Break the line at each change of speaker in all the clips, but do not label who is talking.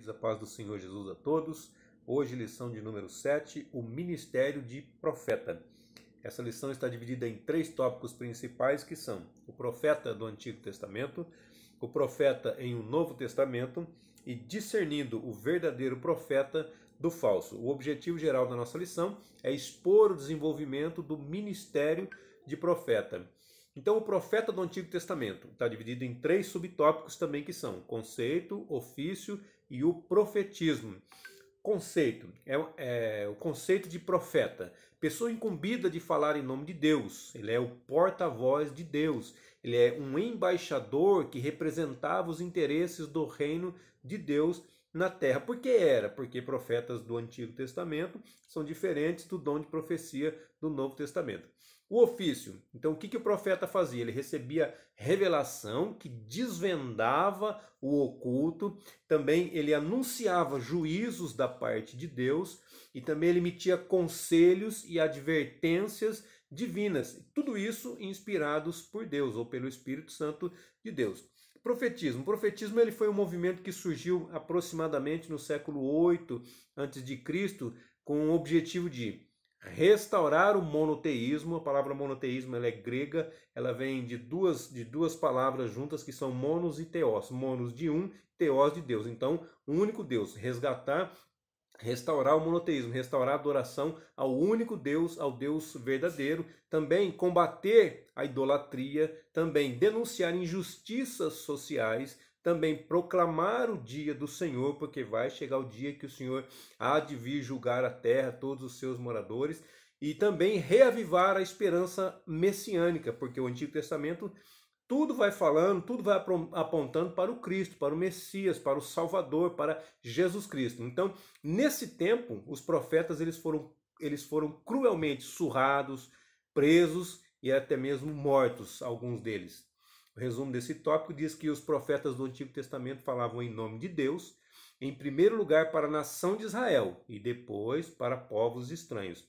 queridos, a paz do Senhor Jesus a todos. Hoje, lição de número 7, o ministério de profeta. Essa lição está dividida em 3 tópicos principais, que são o profeta do Antigo Testamento, o profeta em um Novo Testamento e discernindo o verdadeiro profeta do falso. O objetivo geral da nossa lição é expor o desenvolvimento do ministério de profeta. Então, o profeta do Antigo Testamento está dividido em 3 subtópicos também, que são conceito, ofício e o profetismo. Conceito é o conceito de profeta, pessoa incumbida de falar em nome de Deus. Ele é o porta-voz de Deus. Ele é um embaixador que representava os interesses do reino de Deus na terra. Por que era? Porque profetas do Antigo Testamento são diferentes do dom de profecia do Novo Testamento. O ofício. Então, o que o profeta fazia? Ele recebia revelação que desvendava o oculto. Também ele anunciava juízos da parte de Deus. E também ele emitia conselhos e advertências divinas. Tudo isso inspirados por Deus ou pelo Espírito Santo de Deus. Profetismo. O profetismo ele foi um movimento que surgiu aproximadamente no século 8 a.C., com o objetivo de restaurar o monoteísmo. A palavra monoteísmo ela é grega, ela vem de duas palavras juntas que são monos e teos. Monos de um, teos de Deus. Então, um único Deus. Restaurar o monoteísmo, restaurar a adoração ao único Deus, ao Deus verdadeiro. Também combater a idolatria, também denunciar injustiças sociais, também proclamar o dia do Senhor, porque vai chegar o dia que o Senhor há de vir julgar a terra, todos os seus moradores, e também reavivar a esperança messiânica, porque o Antigo Testamento tudo vai falando, tudo vai apontando para o Cristo, para o Messias, para o Salvador, para Jesus Cristo. Então, nesse tempo, os profetas eles foram cruelmente surrados, presos e até mesmo mortos, alguns deles. O resumo desse tópico diz que os profetas do Antigo Testamento falavam em nome de Deus, em primeiro lugar para a nação de Israel e depois para povos estranhos.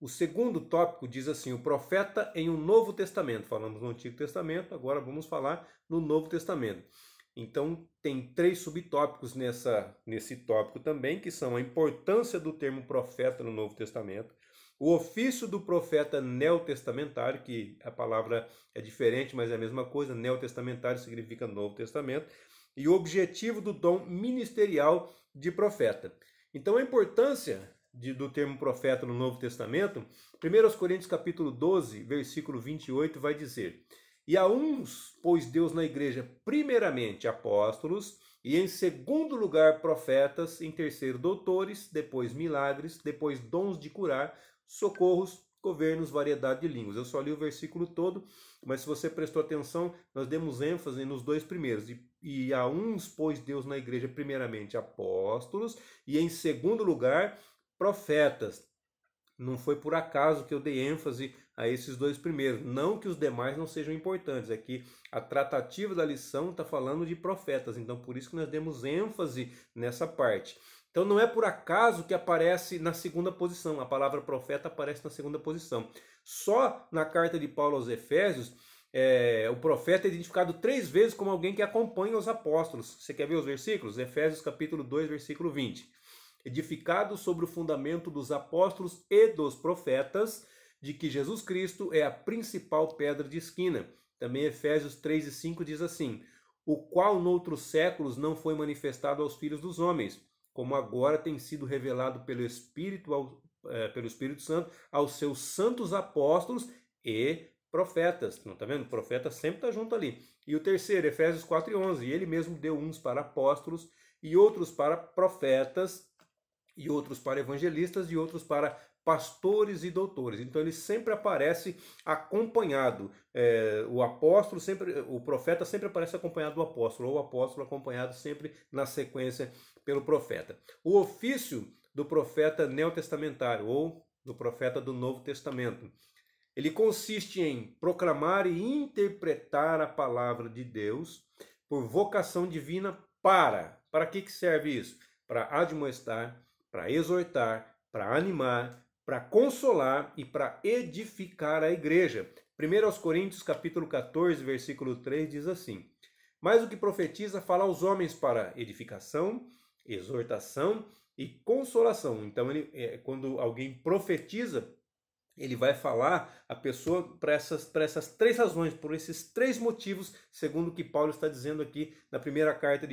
O segundo tópico diz assim, o profeta em um Novo Testamento. Falamos no Antigo Testamento, agora vamos falar no Novo Testamento. Então, tem 3 subtópicos nesse tópico também, que são a importância do termo profeta no Novo Testamento, o ofício do profeta neotestamentário, que a palavra é diferente, mas é a mesma coisa, neotestamentário significa Novo Testamento, e o objetivo do dom ministerial de profeta. Então, a importância do termo profeta no Novo Testamento, 1 Coríntios capítulo 12, versículo 28, vai dizer: E a uns pôs Deus na igreja primeiramente apóstolos, e em segundo lugar profetas, em terceiro doutores, depois milagres, depois dons de curar, socorros, governos, variedade de línguas. Eu só li o versículo todo, mas se você prestou atenção, nós demos ênfase nos 2 primeiros. E a uns pôs Deus na igreja primeiramente apóstolos, e em segundo lugar profetas. Não foi por acaso que eu dei ênfase a esses 2 primeiros. Não que os demais não sejam importantes. É que a tratativa da lição está falando de profetas. Então, por isso que nós demos ênfase nessa parte. Então, não é por acaso que aparece na segunda posição. A palavra profeta aparece na segunda posição. Só na carta de Paulo aos Efésios, o profeta é identificado 3 vezes como alguém que acompanha os apóstolos. Você quer ver os versículos? Efésios capítulo 2, versículo 20. Edificado sobre o fundamento dos apóstolos e dos profetas, de que Jesus Cristo é a principal pedra de esquina. Também Efésios 3 e 5 diz assim, o qual noutros séculos não foi manifestado aos filhos dos homens, como agora tem sido revelado pelo Espírito Santo aos seus santos apóstolos e profetas. Não está vendo? O profeta sempre está junto ali. E o terceiro, Efésios 4 e 11, ele mesmo deu uns para apóstolos e outros para profetas, e outros para evangelistas, e outros para pastores e doutores. Então ele sempre aparece acompanhado. O profeta sempre aparece acompanhado do apóstolo, ou o apóstolo acompanhado sempre na sequência pelo profeta. O ofício do profeta neotestamentário, ou do profeta do Novo Testamento, ele consiste em proclamar e interpretar a palavra de Deus por vocação divina para que serve isso? Para admoestar, para exortar, para animar, para consolar e para edificar a igreja. 1 Coríntios capítulo 14, versículo 3 diz assim, Mas o que profetiza fala aos homens para edificação, exortação e consolação. Então, quando alguém profetiza, ele vai falar a pessoa para essas três razões, por esses três motivos, segundo o que Paulo está dizendo aqui na primeira carta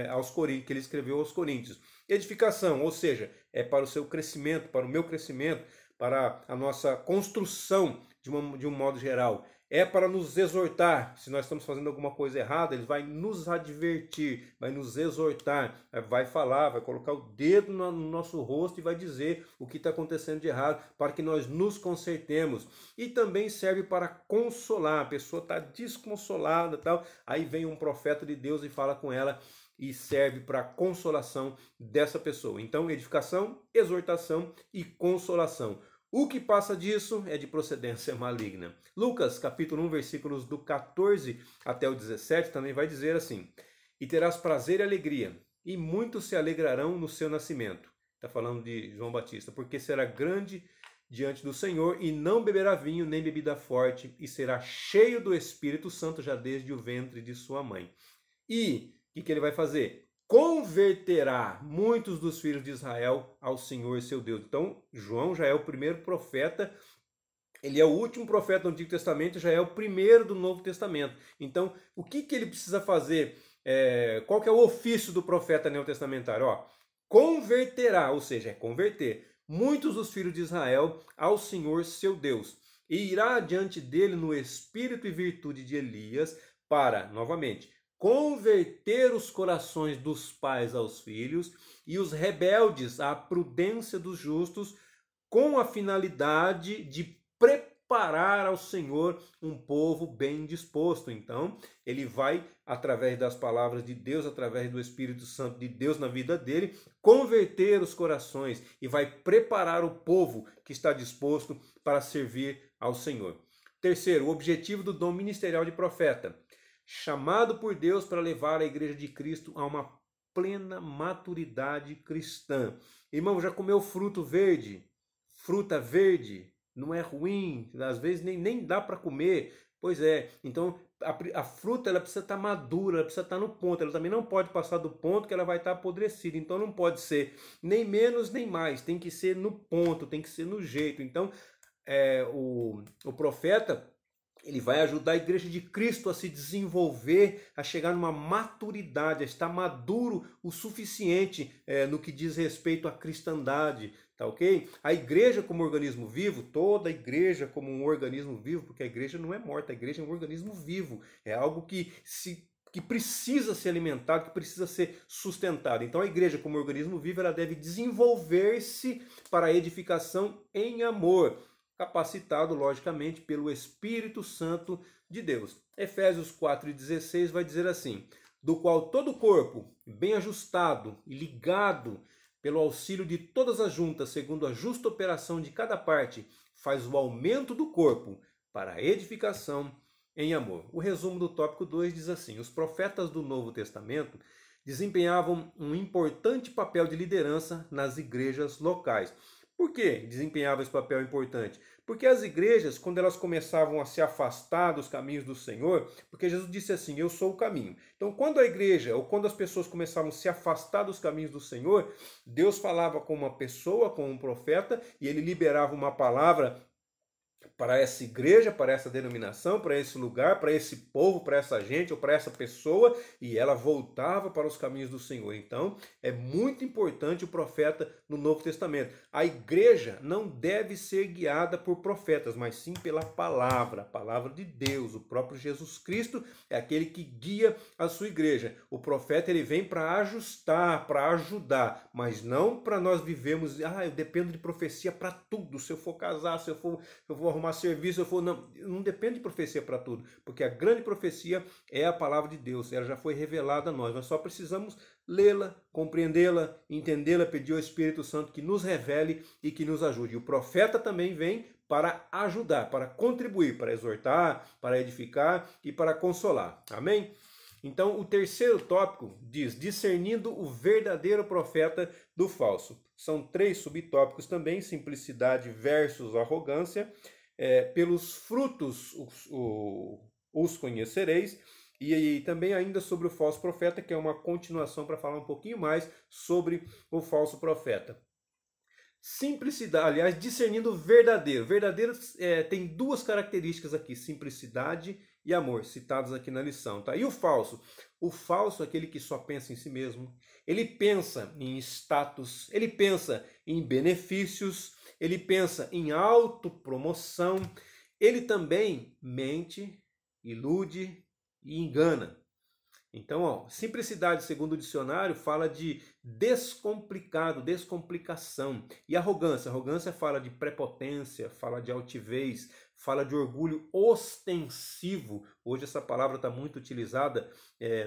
aos Coríntios, que ele escreveu aos Coríntios. Edificação, ou seja, é para o seu crescimento, para o meu crescimento, para a nossa construção de um modo geral. É para nos exortar. Se nós estamos fazendo alguma coisa errada, ele vai nos advertir, vai nos exortar, vai falar, vai colocar o dedo no nosso rosto e vai dizer o que está acontecendo de errado, para que nós nos consertemos. E também serve para consolar. A pessoa está desconsolada, tal. Aí vem um profeta de Deus e fala com ela e serve para a consolação dessa pessoa. Então, edificação, exortação e consolação. O que passa disso é de procedência maligna. Lucas, capítulo 1, versículos do 14 até o 17, também vai dizer assim: e terás prazer e alegria, e muitos se alegrarão no seu nascimento. Está falando de João Batista, porque será grande diante do Senhor, e não beberá vinho nem bebida forte, e será cheio do Espírito Santo já desde o ventre de sua mãe. E o que ele vai fazer? Converterá muitos dos filhos de Israel ao Senhor seu Deus. Então, João já é o primeiro profeta, ele é o último profeta do Antigo Testamento, já é o primeiro do Novo Testamento. Então, o que ele precisa fazer? Qual que é o ofício do profeta neotestamentário? Converterá, ou seja, é converter muitos dos filhos de Israel ao Senhor seu Deus. E irá diante dele no espírito e virtude de Elias para, novamente, converter os corações dos pais aos filhos e os rebeldes à prudência dos justos, com a finalidade de preparar ao Senhor um povo bem disposto. Então, ele vai, através das palavras de Deus, através do Espírito Santo de Deus na vida dele, converter os corações e vai preparar o povo que está disposto para servir ao Senhor. Terceiro, o objetivo do dom ministerial de profeta: chamado por Deus para levar a igreja de Cristo a uma plena maturidade cristã. Irmão, já comeu fruto verde? Fruta verde não é ruim, às vezes nem dá para comer. Pois é, então a fruta ela precisa estar madura, ela precisa estar no ponto, ela também não pode passar do ponto que ela vai estar apodrecida. Então não pode ser nem menos nem mais, tem que ser no ponto, tem que ser no jeito. Então o profeta, ele vai ajudar a igreja de Cristo a se desenvolver, a chegar numa maturidade, a estar maduro o suficiente no que diz respeito à cristandade, tá ok? A igreja como organismo vivo, toda a igreja como um organismo vivo, porque a igreja não é morta, a igreja é um organismo vivo, é algo que precisa ser alimentado, que precisa ser sustentado. Então a igreja como organismo vivo, ela deve desenvolver-se para a edificação em amor, capacitado, logicamente, pelo Espírito Santo de Deus. Efésios 4,16 vai dizer assim: do qual todo o corpo, bem ajustado e ligado pelo auxílio de todas as juntas, segundo a justa operação de cada parte, faz o aumento do corpo para a edificação em amor. O resumo do tópico 2 diz assim: os profetas do Novo Testamento desempenhavam um importante papel de liderança nas igrejas locais. Por que desempenhava esse papel importante? Porque as igrejas, quando elas começavam a se afastar dos caminhos do Senhor, porque Jesus disse assim: eu sou o caminho. Então, quando a igreja, ou quando as pessoas começavam a se afastar dos caminhos do Senhor, Deus falava com uma pessoa, com um profeta, e ele liberava uma palavra para essa igreja, para essa denominação, para esse lugar, para esse povo, para essa gente ou para essa pessoa, e ela voltava para os caminhos do Senhor. Então, é muito importante o profeta no Novo Testamento. A igreja não deve ser guiada por profetas, mas sim pela palavra, a palavra de Deus. O próprio Jesus Cristo é aquele que guia a sua igreja. O profeta, ele vem para ajustar, para ajudar, mas não para nós vivermos, eu dependo de profecia para tudo. Se eu for casar, se eu vou arrumar serviço, não depende de profecia para tudo, porque a grande profecia é a palavra de Deus, ela já foi revelada a nós só precisamos lê-la, compreendê-la, entendê-la, pedir ao Espírito Santo que nos revele e que nos ajude. E o profeta também vem para ajudar, para contribuir, para exortar, para edificar e para consolar. Amém? Então, o terceiro tópico diz: discernindo o verdadeiro profeta do falso. São 3 subtópicos também: simplicidade versus arrogância. Pelos frutos os conhecereis, E também ainda sobre o falso profeta, que é uma continuação para falar um pouquinho mais sobre o falso profeta. Simplicidade, aliás, discernindo o verdadeiro. Verdadeiro tem duas características aqui, simplicidade e amor, citados aqui na lição. Tá? E o falso? O falso é aquele que só pensa em si mesmo. Ele pensa em status, ele pensa em benefícios, ele pensa em autopromoção. Ele também mente, ilude e engana. Então, ó, simplicidade, segundo o dicionário, fala de descomplicado, descomplicação. E arrogância? Arrogância fala de prepotência, fala de altivez, fala de orgulho ostensivo. Hoje essa palavra está muito utilizada,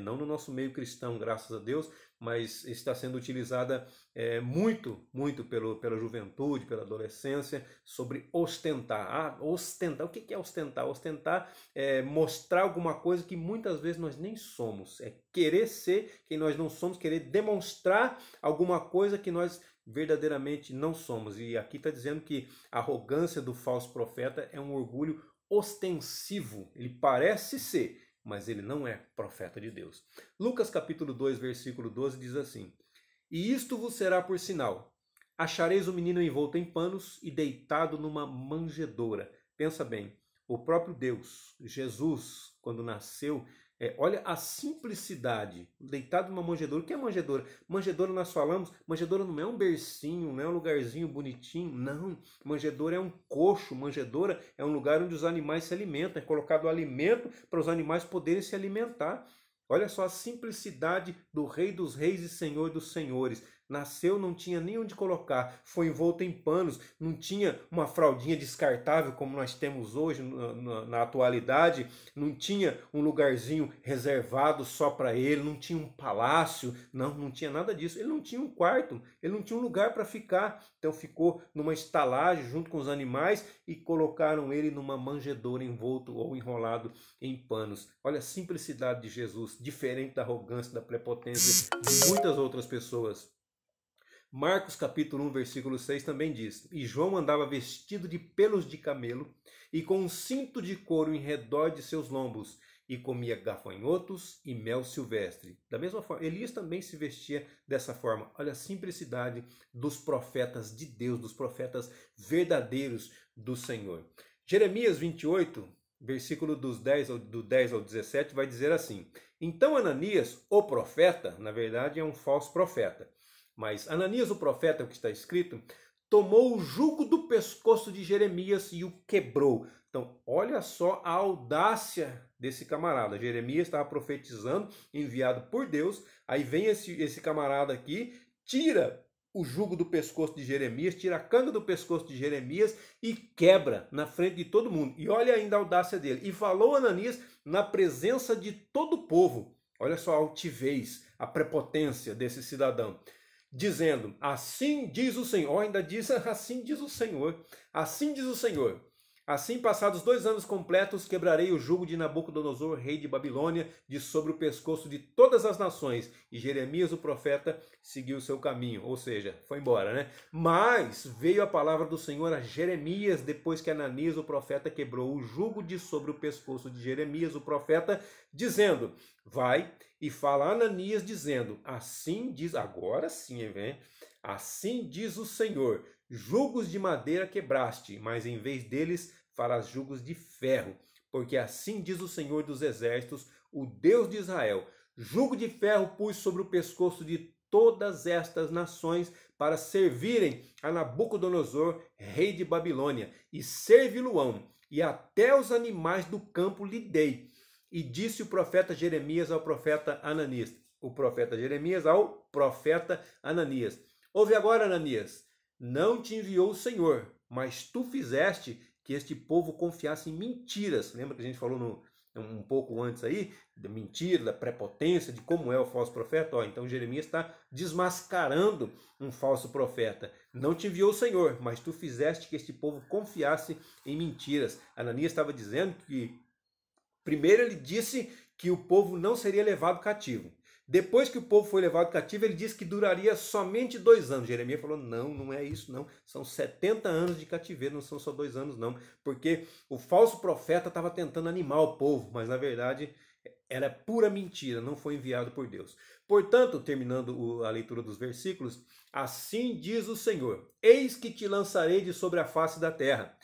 não no nosso meio cristão, graças a Deus, mas está sendo utilizada muito pela juventude, pela adolescência, sobre ostentar. Ostentar. O que é ostentar? Ostentar é mostrar alguma coisa que muitas vezes nós nem somos. É querer ser quem nós não somos, querer demonstrar alguma coisa que nós verdadeiramente não somos. E aqui está dizendo que a arrogância do falso profeta é um orgulho ostensivo. Ele parece ser, mas ele não é profeta de Deus. Lucas capítulo 2, versículo 12 diz assim: E isto vos será por sinal: achareis o menino envolto em panos e deitado numa manjedoura. Pensa bem, o próprio Deus, Jesus, quando nasceu, olha a simplicidade, deitado numa manjedoura. O que é manjedoura? Manjedoura nós falamos, manjedoura não é um bercinho, não é um lugarzinho bonitinho, não. Manjedoura é um coxo, manjedoura é um lugar onde os animais se alimentam, é colocado alimento para os animais poderem se alimentar. Olha só a simplicidade do Rei dos Reis e Senhor dos Senhores. Nasceu, não tinha nem onde colocar, foi envolto em panos, não tinha uma fraldinha descartável como nós temos hoje na atualidade, não tinha um lugarzinho reservado só para ele, não tinha um palácio, não tinha nada disso. Ele não tinha um quarto, ele não tinha um lugar para ficar, então ficou numa estalagem junto com os animais e colocaram ele numa manjedoura envolto ou enrolado em panos. Olha a simplicidade de Jesus, diferente da arrogância, da prepotência de muitas outras pessoas. Marcos capítulo 1, versículo 6 também diz: E João andava vestido de pelos de camelo e com um cinto de couro em redor de seus lombos, e comia gafanhotos e mel silvestre. Da mesma forma, Elias também se vestia dessa forma. Olha a simplicidade dos profetas de Deus, dos profetas verdadeiros do Senhor. Jeremias 28, versículo do 10 ao 17, vai dizer assim: Então Ananias, o profeta, na verdade é um falso profeta, mas Ananias, o profeta, é o que está escrito, tomou o jugo do pescoço de Jeremias e o quebrou. Então, olha só a audácia desse camarada. Jeremias estava profetizando, enviado por Deus. Aí vem esse camarada aqui, tira o jugo do pescoço de Jeremias, tira a canga do pescoço de Jeremias e quebra na frente de todo mundo. E olha ainda a audácia dele. E falou Ananias na presença de todo o povo. Olha só a altivez, a prepotência desse cidadão. Dizendo, assim diz o Senhor, ainda diz, assim diz o Senhor, assim diz o Senhor, assim passados 2 anos completos, quebrarei o jugo de Nabucodonosor, rei de Babilônia, de sobre o pescoço de todas as nações. E Jeremias, o profeta, seguiu o seu caminho, ou seja, foi embora, né? Mas veio a palavra do Senhor a Jeremias, depois que Ananias, o profeta, quebrou o jugo de sobre o pescoço de Jeremias, o profeta, dizendo, vai e fala a Ananias dizendo, assim diz, agora sim, vem, assim diz o Senhor, jugos de madeira quebraste, mas em vez deles farás jugos de ferro, porque assim diz o Senhor dos exércitos, o Deus de Israel, jugo de ferro pus sobre o pescoço de todas estas nações para servirem a Nabucodonosor, rei de Babilônia, e servi-lo-ão, e até os animais do campo lhe dei. E disse o profeta Jeremias ao profeta Ananias. O profeta Jeremias ao profeta Ananias. Ouve agora, Ananias, não te enviou o Senhor, mas tu fizeste que este povo confiasse em mentiras. Lembra que a gente falou um pouco antes aí, da mentira, da prepotência, de como é o falso profeta? Então Jeremias está desmascarando um falso profeta. Não te enviou o Senhor, mas tu fizeste que este povo confiasse em mentiras. Ananias estava dizendo que primeiro ele disse que o povo não seria levado cativo. Depois que o povo foi levado cativo, ele disse que duraria somente 2 anos. Jeremias falou, não é isso não. São 70 anos de cativeiro, não são só 2 anos não. Porque o falso profeta estava tentando animar o povo, mas na verdade era pura mentira, não foi enviado por Deus. Portanto, terminando a leitura dos versículos, assim diz o Senhor: eis que te lançarei de sobre a face da terra.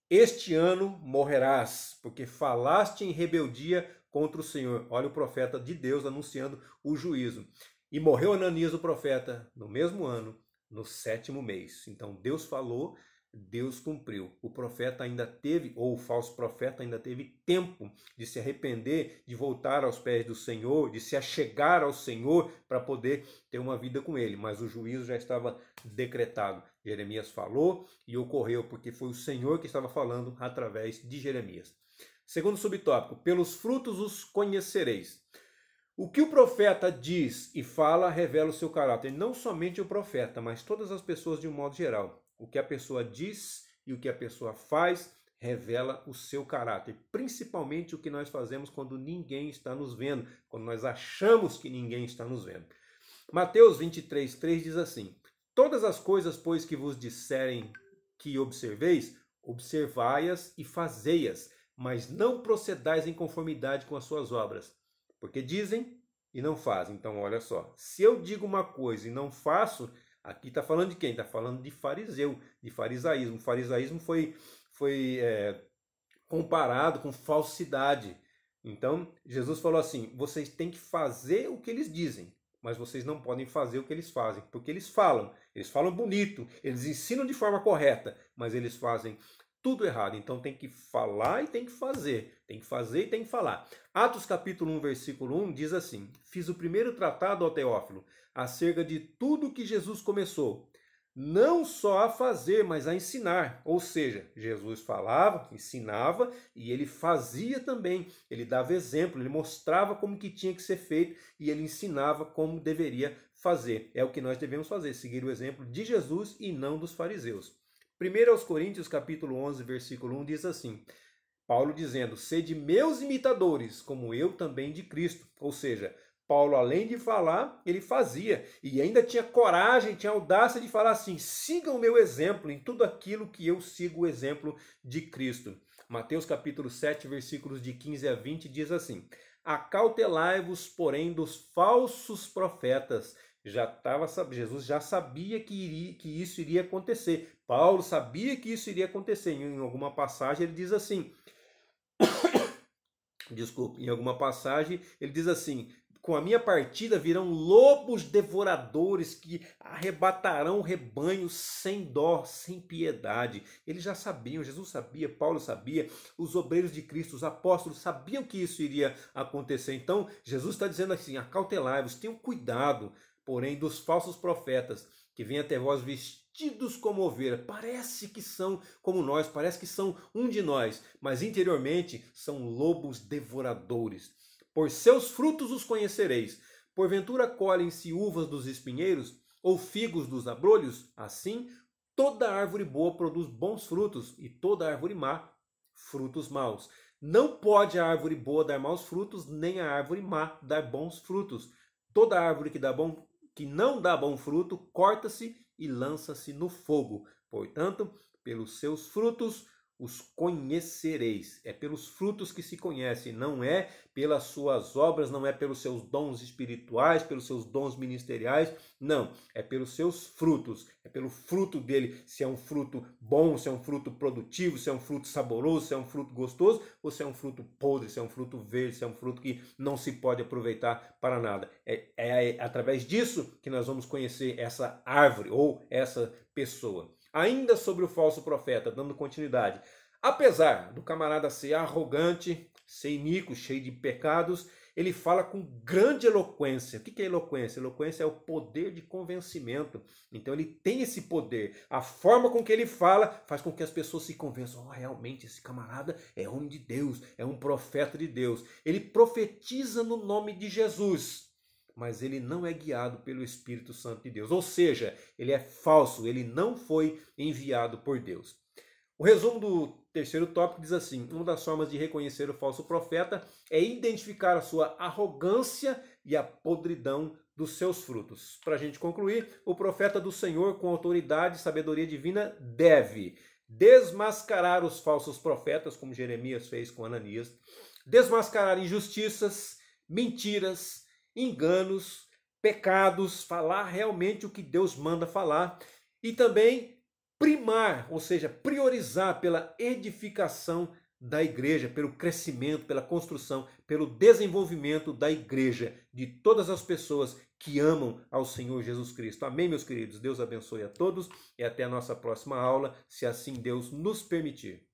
Este ano morrerás, porque falaste em rebeldia contra o Senhor. Olha o profeta de Deus anunciando o juízo. E morreu Ananias o profeta no mesmo ano, no 7º mês. Então Deus falou, Deus cumpriu. O profeta ainda teve, ou o falso profeta ainda teve tempo de se arrepender, de voltar aos pés do Senhor, de se achegar ao Senhor para poder ter uma vida com ele. Mas o juízo já estava decretado. Jeremias falou e ocorreu, porque foi o Senhor que estava falando através de Jeremias. Segundo subtópico, pelos frutos os conhecereis. O que o profeta diz e fala revela o seu caráter. Não somente o profeta, mas todas as pessoas de um modo geral. O que a pessoa diz e o que a pessoa faz revela o seu caráter. Principalmente o que nós fazemos quando ninguém está nos vendo, quando nós achamos que ninguém está nos vendo. Mateus 23:3 diz assim: todas as coisas, pois, que vos disserem que observeis, observai-as e fazei-as, mas não procedais em conformidade com as suas obras. Porque dizem e não fazem. Então, olha só, se eu digo uma coisa e não faço, aqui está falando de quem? Está falando de fariseu, de farisaísmo. O farisaísmo foi comparado com falsidade. Então, Jesus falou assim, vocês têm que fazer o que eles dizem, mas vocês não podem fazer o que eles fazem, porque eles falam bonito, eles ensinam de forma correta, mas eles fazem tudo errado. Então tem que falar e tem que fazer e tem que falar. Atos capítulo 1, versículo 1 diz assim: fiz o primeiro tratado, ó Teófilo, acerca de tudo que Jesus começou, não só a fazer, mas a ensinar. Ou seja, Jesus falava, ensinava e ele fazia também. Ele dava exemplo, ele mostrava como que tinha que ser feito e ele ensinava como deveria fazer. É o que nós devemos fazer, seguir o exemplo de Jesus e não dos fariseus. 1 aos Coríntios, capítulo 11, versículo 1 diz assim: Paulo dizendo, sede meus imitadores, como eu também de Cristo. Ou seja, Paulo, além de falar, ele fazia. E ainda tinha coragem, tinha audácia de falar assim, sigam o meu exemplo em tudo aquilo que eu sigo o exemplo de Cristo. Mateus capítulo 7, versículos de 15 a 20 diz assim: acautelai-vos, porém, dos falsos profetas. Jesus já sabia que isso iria acontecer. Paulo sabia que isso iria acontecer. Em alguma passagem ele diz assim, em alguma passagem ele diz assim, com a minha partida virão lobos devoradores que arrebatarão rebanhos sem dó, sem piedade. Eles já sabiam, Jesus sabia, Paulo sabia, os obreiros de Cristo, os apóstolos sabiam que isso iria acontecer. Então Jesus está dizendo assim, acautelai-vos, tenham cuidado, porém, dos falsos profetas que vêm até vós vestidos como ovelha. Parece que são como nós, parece que são um de nós, mas interiormente são lobos devoradores. Por seus frutos os conhecereis. Porventura colhem-se uvas dos espinheiros ou figos dos abrolhos? Assim, toda árvore boa produz bons frutos e toda árvore má, frutos maus. Não pode a árvore boa dar maus frutos, nem a árvore má dar bons frutos. Toda árvore que não dá bom fruto, corta-se e lança-se no fogo. Portanto, pelos seus frutos os conhecereis. É pelos frutos que se conhece, não é pelas suas obras, não é pelos seus dons espirituais, pelos seus dons ministeriais, não. É pelos seus frutos, é pelo fruto dele, se é um fruto bom, se é um fruto produtivo, se é um fruto saboroso, se é um fruto gostoso, ou se é um fruto podre, se é um fruto verde, se é um fruto que não se pode aproveitar para nada. É através disso que nós vamos conhecer essa árvore ou essa pessoa. Ainda sobre o falso profeta, dando continuidade. Apesar do camarada ser arrogante, ser iníquo, cheio de pecados, ele fala com grande eloquência. O que é eloquência? Eloquência é o poder de convencimento. Então ele tem esse poder. A forma com que ele fala faz com que as pessoas se convençam. Realmente esse camarada é homem de Deus, é um profeta de Deus. Ele profetiza no nome de Jesus, mas ele não é guiado pelo Espírito Santo de Deus. Ou seja, ele é falso, ele não foi enviado por Deus. O resumo do terceiro tópico diz assim, uma das formas de reconhecer o falso profeta é identificar a sua arrogância e a podridão dos seus frutos. Para a gente concluir, o profeta do Senhor, com autoridade e sabedoria divina, deve desmascarar os falsos profetas, como Jeremias fez com Ananias, desmascarar injustiças, mentiras, enganos, pecados, falar realmente o que Deus manda falar e também primar, ou seja, priorizar pela edificação da igreja, pelo crescimento, pela construção, pelo desenvolvimento da igreja, de todas as pessoas que amam ao Senhor Jesus Cristo. Amém, meus queridos? Deus abençoe a todos e até a nossa próxima aula, se assim Deus nos permitir.